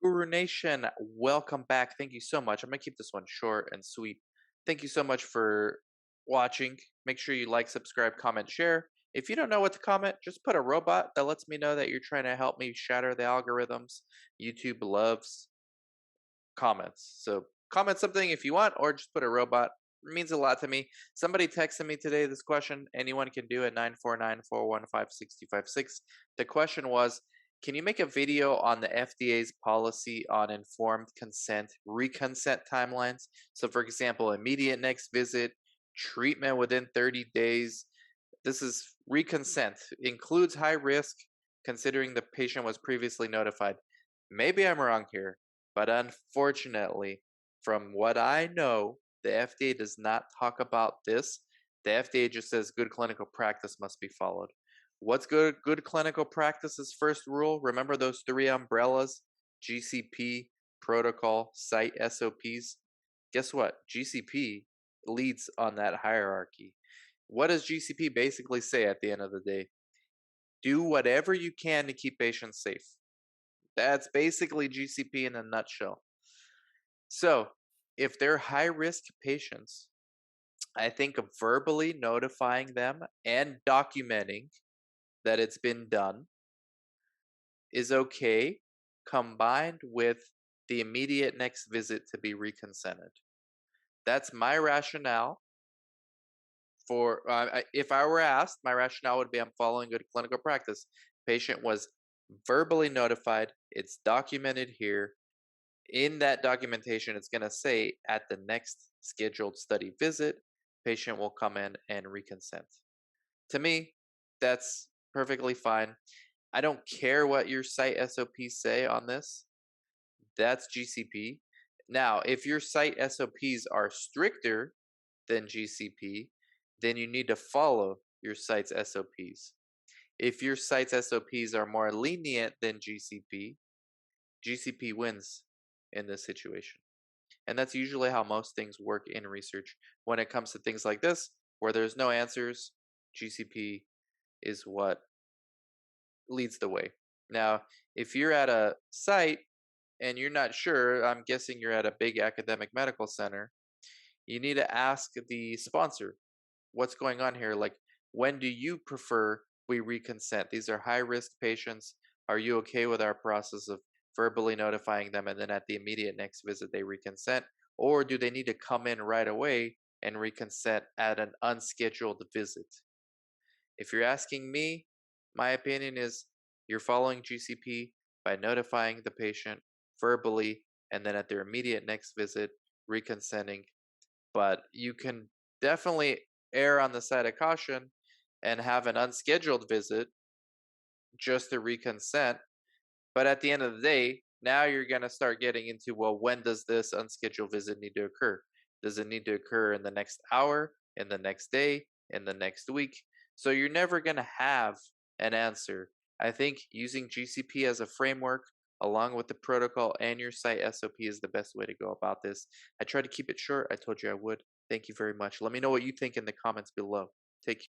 Guru Nation, welcome back. Thank you so much. I'm going to keep this one short and sweet. Thank you so much for watching. Make sure you like, subscribe, comment, share. If you don't know what to comment, just put a robot that lets me know that you're trying to help me shatter the algorithms. YouTube loves comments. So comment something if you want, or just put a robot. It means a lot to me. Somebody texted me today this question. Anyone can do it. 949-415-6056. The question was, can you make a video on the FDA's policy on informed consent, reconsent timelines? So, for example, immediate next visit, treatment within 30 days. This is reconsent, includes high risk, considering the patient was previously notified. Maybe I'm wrong here, but unfortunately, from what I know, the FDA does not talk about this. The FDA just says good clinical practice must be followed. What's good clinical practice's first rule? Remember those three umbrellas: GCP, protocol, site SOPs. Guess what? GCP leads on that hierarchy. What does GCP basically say at the end of the day? Do whatever you can to keep patients safe. That's basically GCP in a nutshell. So, if they're high risk patients, I think of verbally notifying them and documenting that it's been done is okay, combined with the immediate next visit to be reconsented. That's my rationale for if I were asked, my rationale would be I'm following good clinical practice. Patient was verbally notified, it's documented here. In that documentation, it's going to say at the next scheduled study visit, patient will come in and reconsent. To me, that's perfectly fine. I don't care what your site SOPs say on this. That's GCP. Now, if your site SOPs are stricter than GCP, then you need to follow your site's SOPs. If your site's SOPs are more lenient than GCP, GCP wins in this situation. And that's usually how most things work in research. When it comes to things like this, where there's no answers, GCP is what leads the way. Now, if you're at a site and you're not sure, I'm guessing you're at a big academic medical center, you need to ask the sponsor what's going on here. Like, when do you prefer we reconsent? These are high risk patients. Are you okay with our process of verbally notifying them and then at the immediate next visit they reconsent? Or do they need to come in right away and reconsent at an unscheduled visit? If you're asking me, my opinion is you're following GCP by notifying the patient verbally and then at their immediate next visit reconsenting. But you can definitely err on the side of caution and have an unscheduled visit just to reconsent. But at the end of the day, now you're going to start getting into, well, when does this unscheduled visit need to occur? Does it need to occur in the next hour, in the next day, in the next week? So you're never going to have an answer. I think using GCP as a framework along with the protocol and your site SOP is the best way to go about this. I try to keep it short. I told you I would. Thank you very much. Let me know what you think in the comments below. Take care.